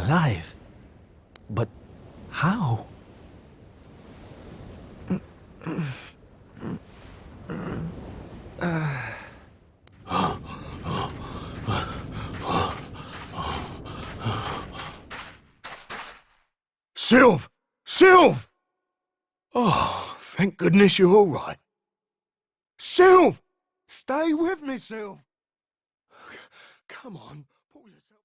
alive. But how? Sylv! Sylv! Oh, thank goodness you're all right. Sylv! Stay with me, Sylv! Come on, pull yourself...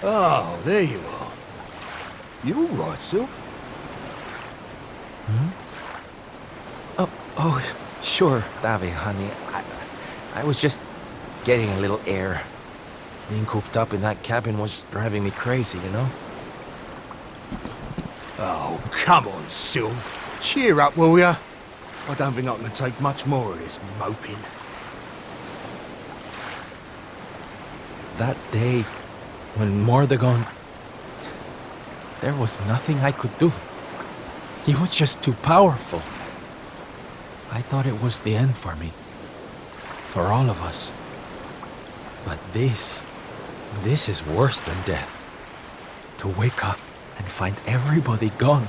Oh, there you are. You all right, Sylv? Oh, sure, Davy, honey. I was just getting a little air. Being cooped up in that cabin was driving me crazy, you know? Oh, come on, Sylv. Cheer up, will ya? I don't think I can take much more of this moping. That day, when Mordegon... There was nothing I could do. He was just too powerful. I thought it was the end for me. For all of us. But this is worse than death. To wake up and find everybody gone,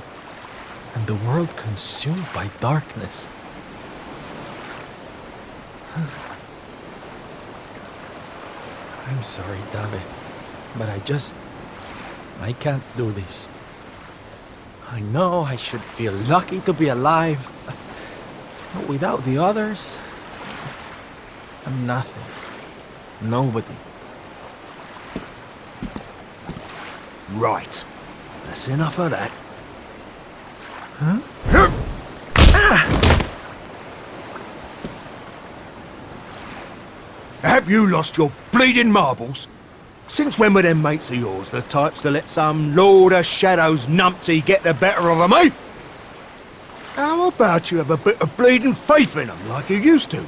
and the world consumed by darkness. I'm sorry, David, but I can't do this. I know I should feel lucky to be alive, but without the others, I'm nothing. Nobody. Right. That's enough of that. Huh? Have you lost your bleeding marbles? Since when were them mates of yours the types to let some Lord of Shadows numpty get the better of 'em, eh? How about you have a bit of bleeding faith in 'em like you used to?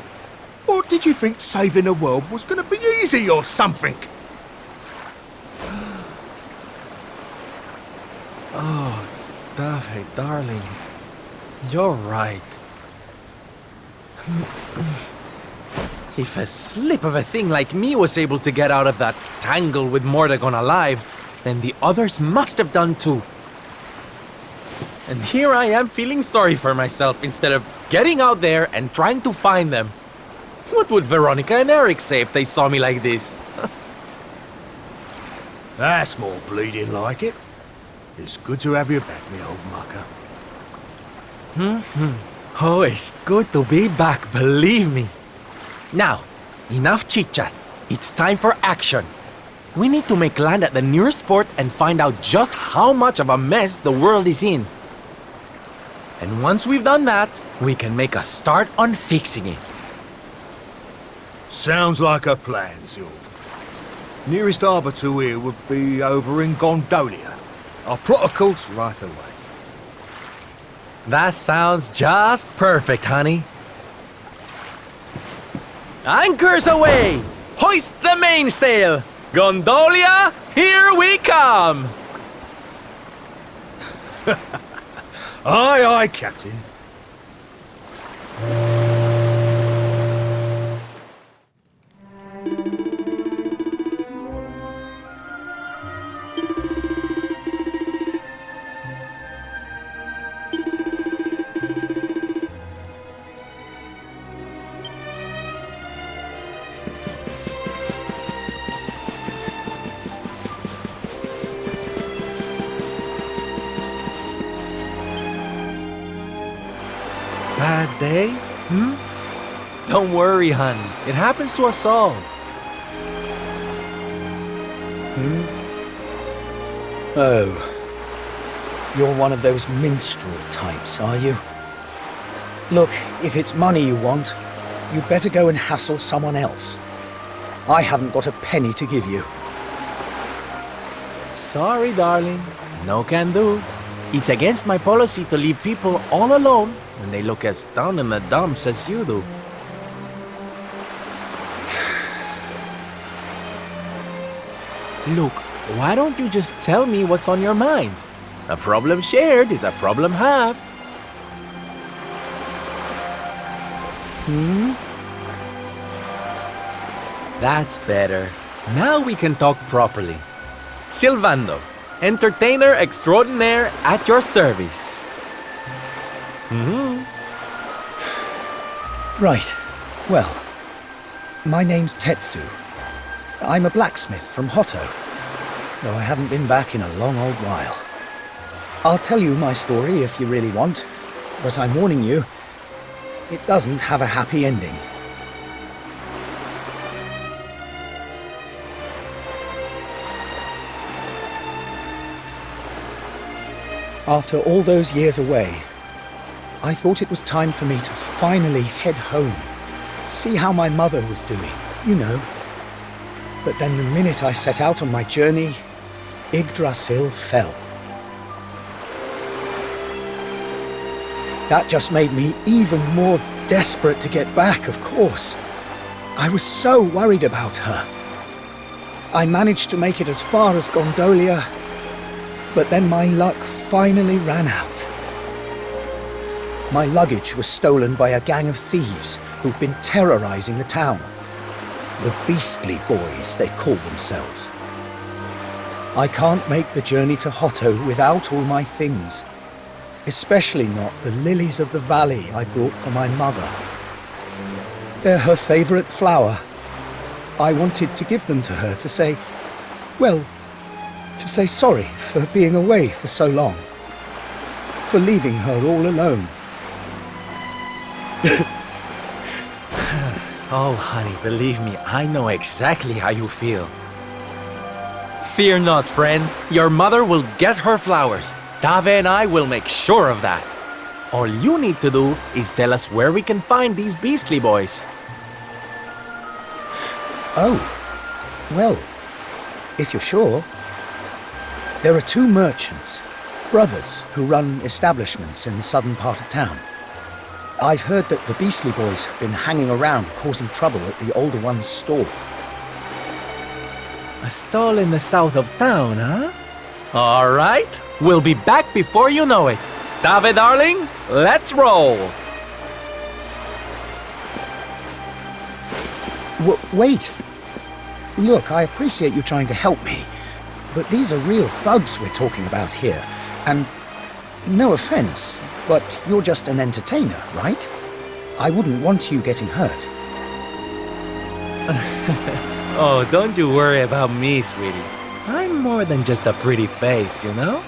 Or did you think saving the world was gonna be easy or something? Oh, David, darling, you're right. If a slip of a thing like me was able to get out of that tangle with Mordegon alive, then the others must have done too. And here I am feeling sorry for myself instead of getting out there and trying to find them. What would Veronica and Eric say if they saw me like this? That's more bleeding like it. It's good to have you back, me old mucker. Oh, it's good to be back, believe me. Now, enough chit-chat. It's time for action. We need to make land at the nearest port and find out just how much of a mess the world is in. And once we've done that, we can make a start on fixing it. Sounds like a plan, Sylv. Nearest harbour to here would be over in Gondolia. I'll plot a course right away. That sounds just perfect, honey. Anchors away! Hoist the mainsail! Gondolia, here we come! Aye, aye, Captain. Bad day? Don't worry, honey. It happens to us all. Oh. You're one of those minstrel types, are you? Look, if it's money you want, you'd better go and hassle someone else. I haven't got a penny to give you. Sorry, darling. No can do. It's against my policy to leave people all alone when they look as down in the dumps as you do. Look, why don't you just tell me what's on your mind? A problem shared is a problem halved. That's better. Now we can talk properly. Silvando, entertainer extraordinaire at your service. Right. Well, my name's Tetsu. I'm a blacksmith from Hotto, though I haven't been back in a long old while. I'll tell you my story if you really want, but I'm warning you, it doesn't have a happy ending. After all those years away, I thought it was time for me to finally head home, see how my mother was doing, you know. But then the minute I set out on my journey, Yggdrasil fell. That just made me even more desperate to get back, of course. I was so worried about her. I managed to make it as far as Gondolia, but then my luck finally ran out. My luggage was stolen by a gang of thieves who've been terrorizing the town. The Beastly Boys, they call themselves. I can't make the journey to Hotto without all my things. Especially not the lilies of the valley I brought for my mother. They're her favorite flower. I wanted to give them to her to say, well, to say sorry for being away for so long. For leaving her all alone. Oh, honey, believe me, I know exactly how you feel. Fear not, friend. Your mother will get her flowers. Dave and I will make sure of that. All you need to do is tell us where we can find these Beastly Boys. Oh, well, if you're sure. There are two merchants, brothers, who run establishments in the southern part of town. I've heard that the Beastly Boys have been hanging around causing trouble at the older one's store. A stall in the south of town, huh? All right, we'll be back before you know it. Dave, darling, let's roll. Wait. Look, I appreciate you trying to help me, but these are real thugs we're talking about here, and no offense, but you're just an entertainer, right? I wouldn't want you getting hurt. Oh, don't you worry about me, sweetie. I'm more than just a pretty face, you know?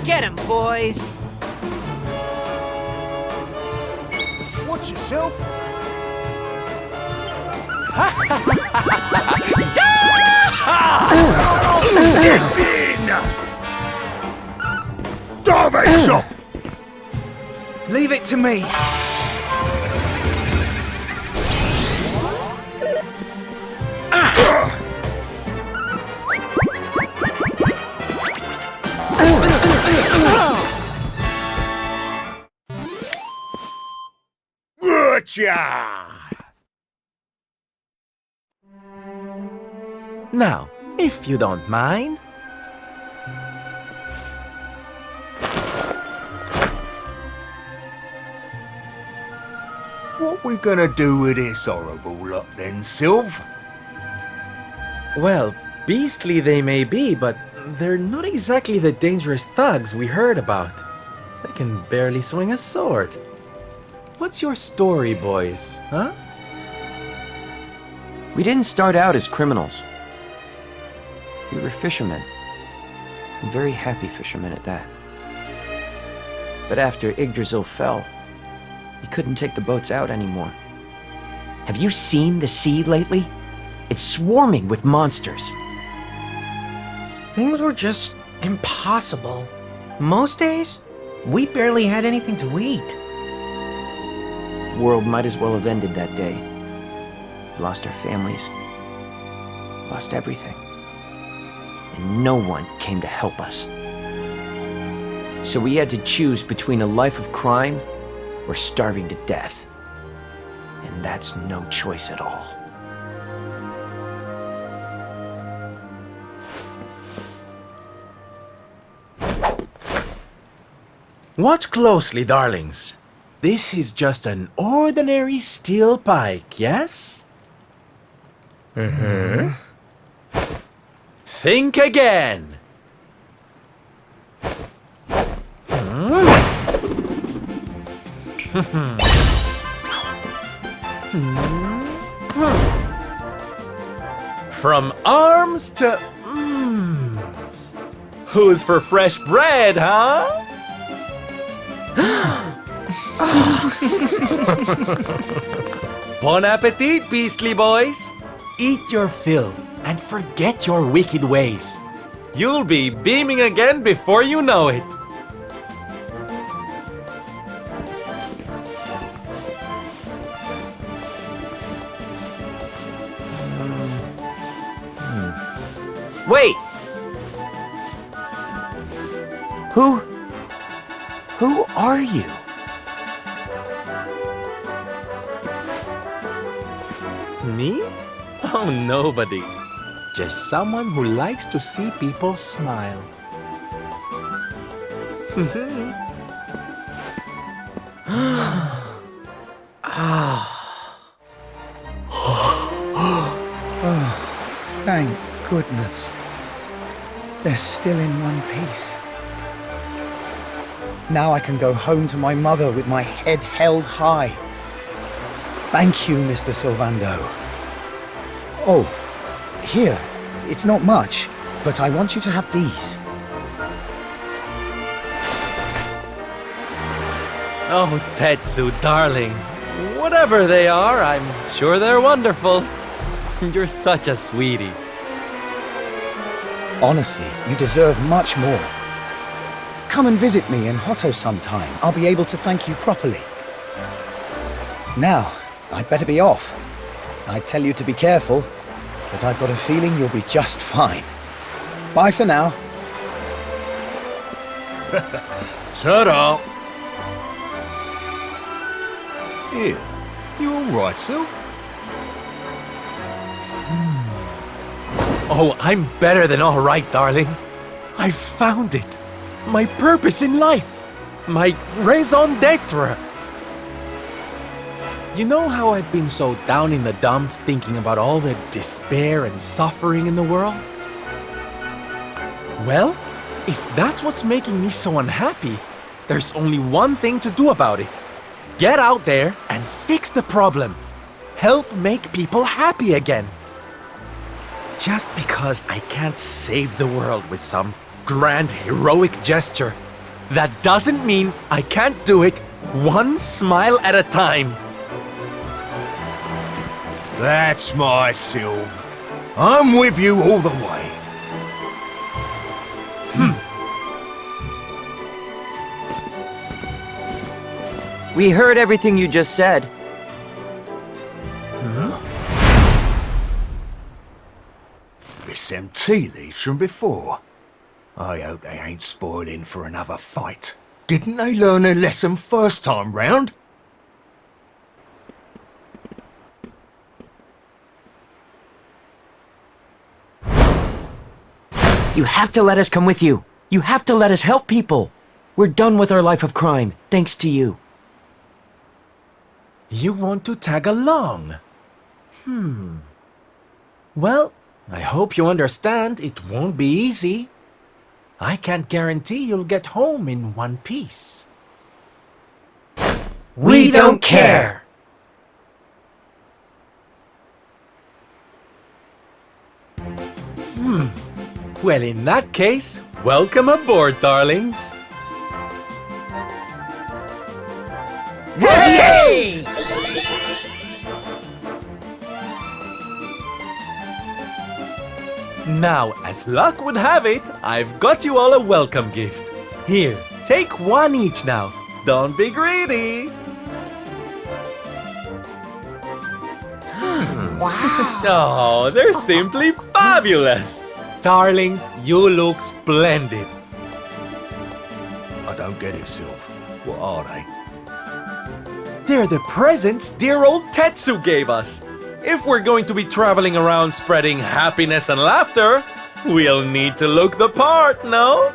Get him, boys! Watch yourself. Get in! Dive shot! Leave it to me! Gotcha! Now, if you don't mind. What we gonna do with this horrible lot then, Sylv? Well, beastly they may be, but they're not exactly the dangerous thugs we heard about. They can barely swing a sword. What's your story, boys, huh? We didn't start out as criminals. We were fishermen. And very happy fishermen at that. But after Yggdrasil fell, we couldn't take the boats out anymore. Have you seen the sea lately? It's swarming with monsters. Things were just impossible. Most days, we barely had anything to eat. The world might as well have ended that day. We lost our families. Lost everything. And no one came to help us. So we had to choose between a life of crime or starving to death. And that's no choice at all. Watch closely, darlings. This is just an ordinary steel pike, yes? Mm-hmm. Think again. From arms to Who's for fresh bread, huh? Bon appetit, beastly boys. Eat your fill and forget your wicked ways. You'll be beaming again before you know it. Wait! Who are you? Me? Oh, nobody. Just someone who likes to see people smile. Thank goodness. They're still in one piece. Now I can go home to my mother with my head held high. Thank you, Mr. Sylvando. Oh, here. It's not much, but I want you to have these. Oh, Tetsu, darling. Whatever they are, I'm sure they're wonderful. You're such a sweetie. Honestly, you deserve much more. Come and visit me in Hotto sometime. I'll be able to thank you properly. Now, I'd better be off. I'd tell you to be careful, but I've got a feeling you'll be just fine. Bye for now. Ta-da! Here, you alright, Sylv? Oh, I'm better than all right, darling. I found it. My purpose in life. My raison d'etre. You know how I've been so down in the dumps thinking about all the despair and suffering in the world? Well, if that's what's making me so unhappy, there's only one thing to do about it. Get out there and fix the problem. Help make people happy again. Just because I can't save the world with some grand heroic gesture, that doesn't mean I can't do it one smile at a time. That's my Sylv. I'm with you all the way. We heard everything you just said. It's them tea leaves from before. I hope they ain't spoiling for another fight. Didn't they learn their lesson first time round? You have to let us come with you. You have to let us help people. We're done with our life of crime, thanks to you. You want to tag along? Well, I hope you understand it won't be easy. I can't guarantee you'll get home in one piece. We don't care! Well, in that case, welcome aboard, darlings. Yes! Now, as luck would have it, I've got you all a welcome gift. Here, take one each now. Don't be greedy. Wow. Oh, they're simply fabulous! Darlings, you look splendid. I don't get it, Sylv. What are they? They're the presents dear old Tetsu gave us. If we're going to be traveling around spreading happiness and laughter, we'll need to look the part, no?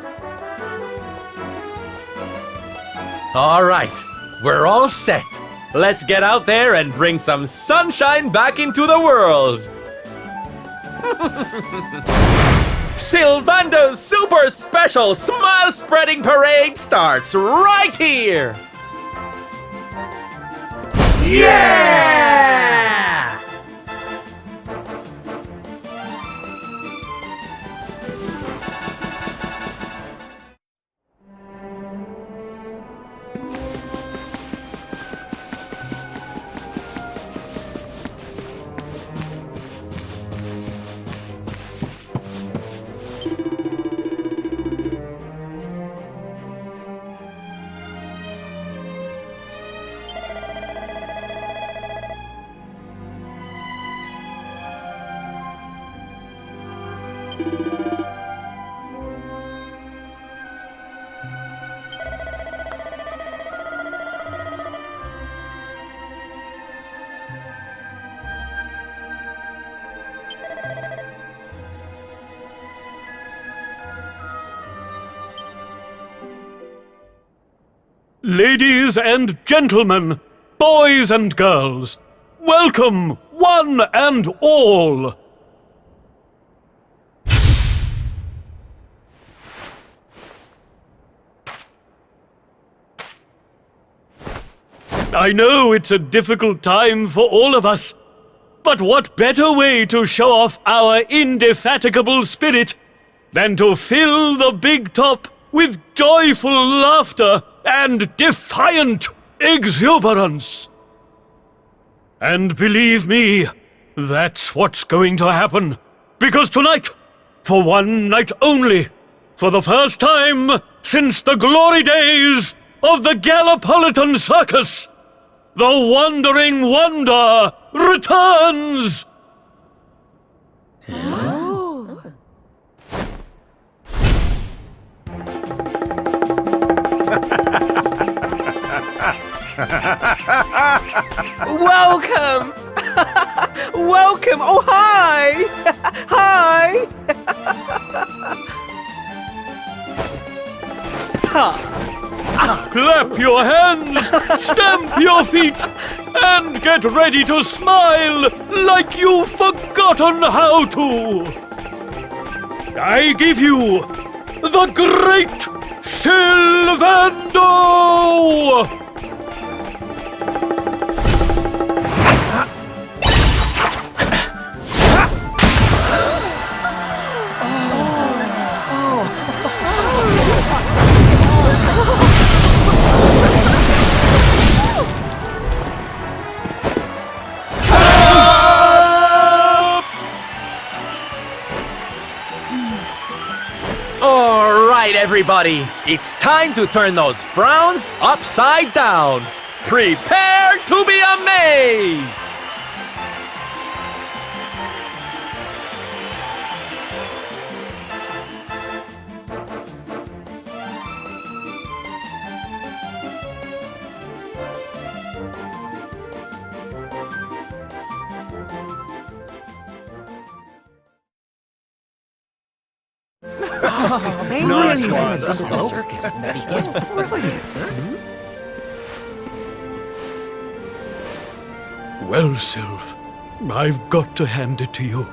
All right, we're all set. Let's get out there and bring some sunshine back into the world. Sylvando's super special smile spreading parade starts right here. Yeah! Ladies and gentlemen, boys and girls, welcome, one and all. I know it's a difficult time for all of us, but what better way to show off our indefatigable spirit than to fill the big top with joyful laughter and defiant exuberance. And believe me, that's what's going to happen. Because tonight, for one night only, for the first time since the glory days of the Gallipolitan Circus, the Wandering Wonder returns! Welcome! Welcome! Oh, hi! Hi! Clap your hands, stamp your feet, and get ready to smile like you've forgotten how to! I give you the Great Sylvando! Alright, everybody, it's time to turn those frowns upside down. Prepare to be amazed! Nice one. The circus. That was brilliant. Well, Sylv, I've got to hand it to you.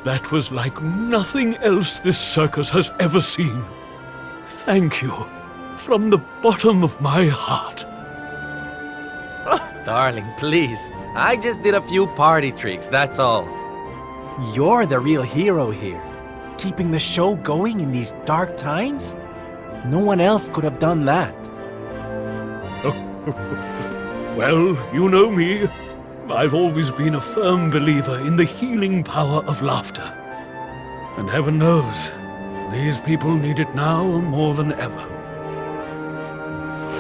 That was like nothing else this circus has ever seen. Thank you, from the bottom of my heart. Darling, please. I just did a few party tricks, that's all. You're the real hero here. Keeping the show going in these dark times? No one else could have done that. Well, you know me. I've always been a firm believer in the healing power of laughter. And heaven knows, these people need it now more than ever.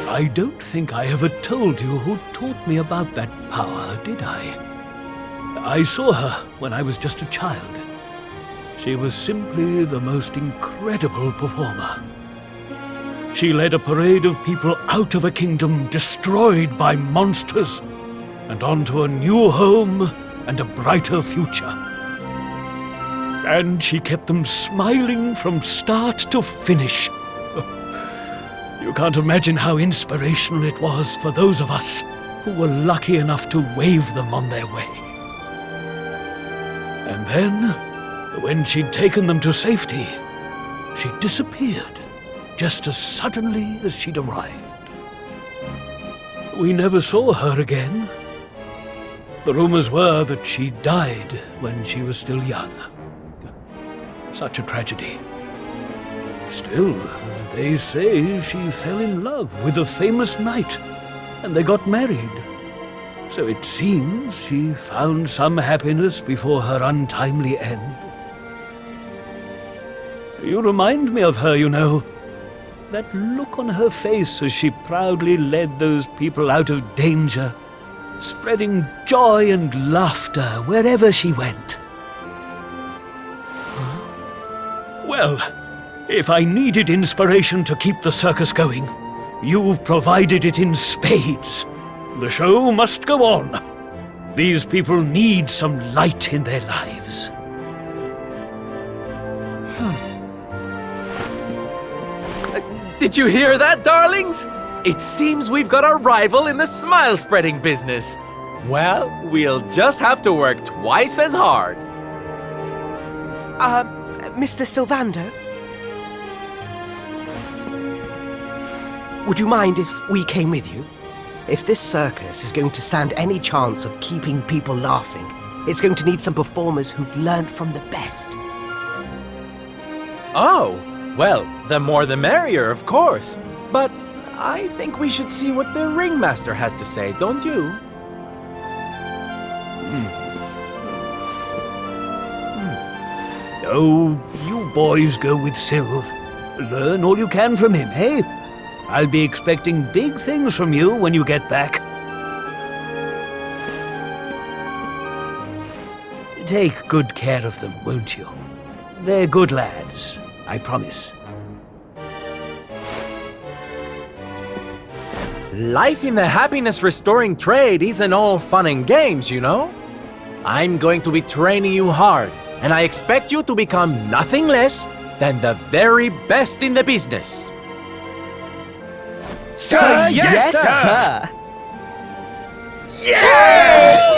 I don't think I ever told you who taught me about that power, did I? I saw her when I was just a child. She was simply the most incredible performer. She led a parade of people out of a kingdom destroyed by monsters and onto a new home and a brighter future. And she kept them smiling from start to finish. You can't imagine how inspirational it was for those of us who were lucky enough to wave them on their way. And then, when she'd taken them to safety, she disappeared just as suddenly as she'd arrived. We never saw her again. The rumors were that she died when she was still young. Such a tragedy. Still, they say she fell in love with a famous knight, and they got married. So it seems she found some happiness before her untimely end. You remind me of her, you know. That look on her face as she proudly led those people out of danger, spreading joy and laughter wherever she went. Well, if I needed inspiration to keep the circus going, you've provided it in spades. The show must go on. These people need some light in their lives. Did you hear that, darlings? It seems we've got a rival in the smile-spreading business. Well, we'll just have to work twice as hard. Mr. Sylvando? Would you mind if we came with you? If this circus is going to stand any chance of keeping people laughing, it's going to need some performers who've learned from the best. Oh, well, the more the merrier, of course. But I think we should see what the ringmaster has to say, don't you? Oh, you boys go with Sylv. Learn all you can from him, eh? I'll be expecting big things from you when you get back. Take good care of them, won't you? They're good lads, I promise. Life in the happiness-restoring trade isn't all fun and games, you know? I'm going to be training you hard, and I expect you to become nothing less than the very best in the business. Sir, yes, sir! Yes!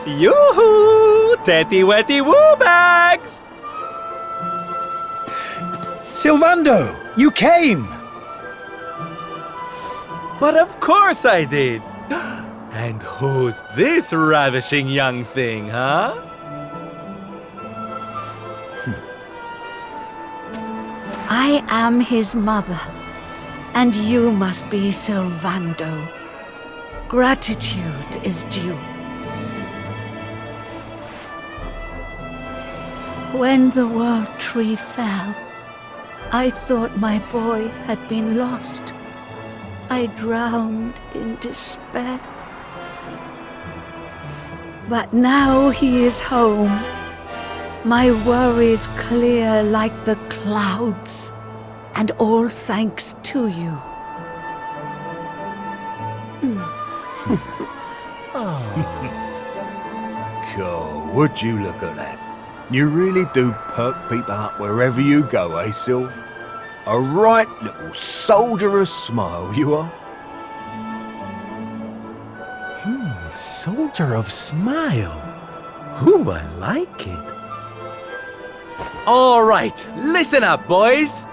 Yoo-hoo! Tetty-wetty woo bags! Sylvando, you came! But of course I did! And who's this ravishing young thing, huh? I am his mother, and you must be Sylvando. Gratitude is due. When the world tree fell, I thought my boy had been lost. I drowned in despair. But now he is home. My worries clear like the clouds, and all thanks to you. God, would you look at that? You really do perk people up wherever you go, eh, Sylv? A right little soldierous smile, you are. Soldier of smile. Ooh, I like it. All right, listen up, boys.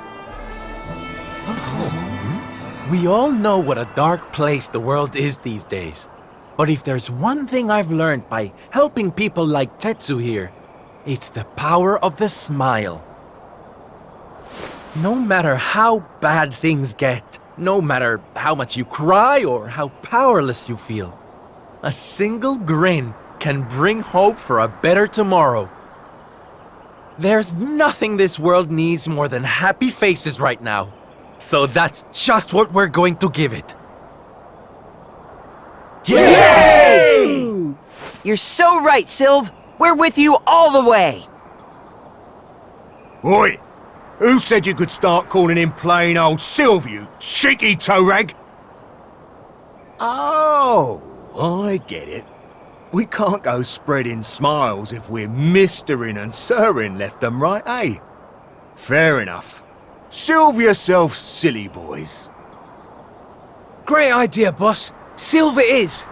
We all know what a dark place the world is these days. But if there's one thing I've learned by helping people like Tetsu here, it's the power of the smile. No matter how bad things get, No matter how much you cry or how powerless you feel, a single grin can bring hope for a better tomorrow. There's nothing this world needs more than happy faces right now. So that's just what we're going to give it. Yay! You're so right, Sylv. We're with you all the way. Oi! Who said you could start calling him plain old Sylv, you cheeky toe rag? Oh, I get it. We can't go spreading smiles if we're mistering and sirring left and right, eh? Fair enough. Sylv yourself, silly boys. Great idea, boss. Sylv it is.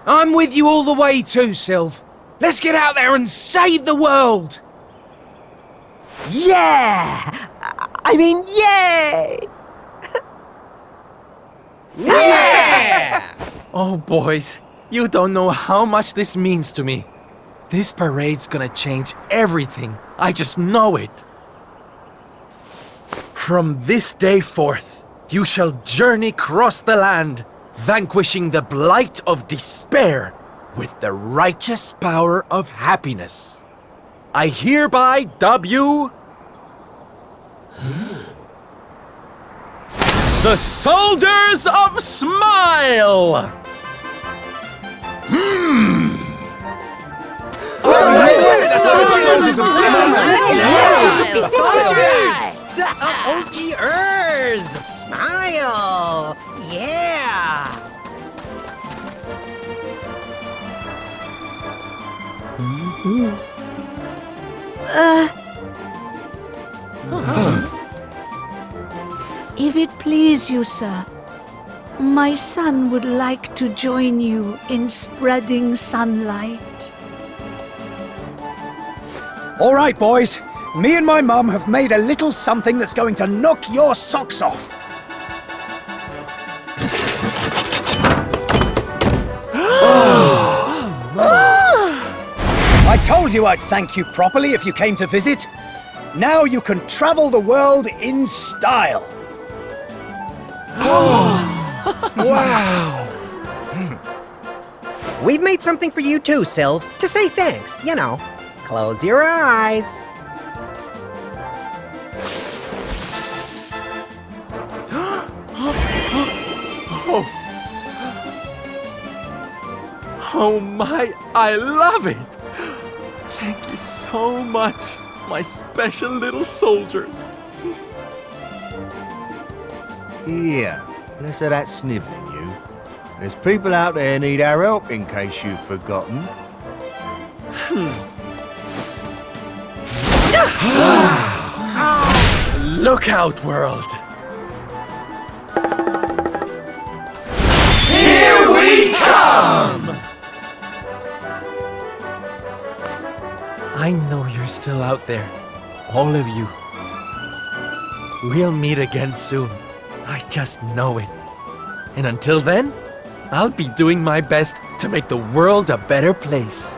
I'm with you all the way too, Sylv. Let's get out there and save the world! Yeah! I mean, yay! Yeah! Oh, boys, you don't know how much this means to me. This parade's gonna change everything. I just know it. From this day forth, you shall journey across the land, vanquishing the blight of despair with the righteous power of happiness. I hereby dub you the Soldiers of Smile! Soldiers of Smile! The OGers of Smile! Yeah! If it please you, sir, my son would like to join you in spreading sunlight. All right, boys. Me and my mum have made a little something that's going to knock your socks off. I told you I'd thank you properly if you came to visit. Now you can travel the world in style. Wow! We've made something for you too, Sylv, to say thanks, you know. Close your eyes. Oh my, I love it! Thank you so much, my special little soldiers. Here, less of that snivelling, you. There's people out there need our help, in case you've forgotten. Look out, world! Here we come! I know you're still out there, all of you. We'll meet again soon. I just know it. And until then, I'll be doing my best to make the world a better place.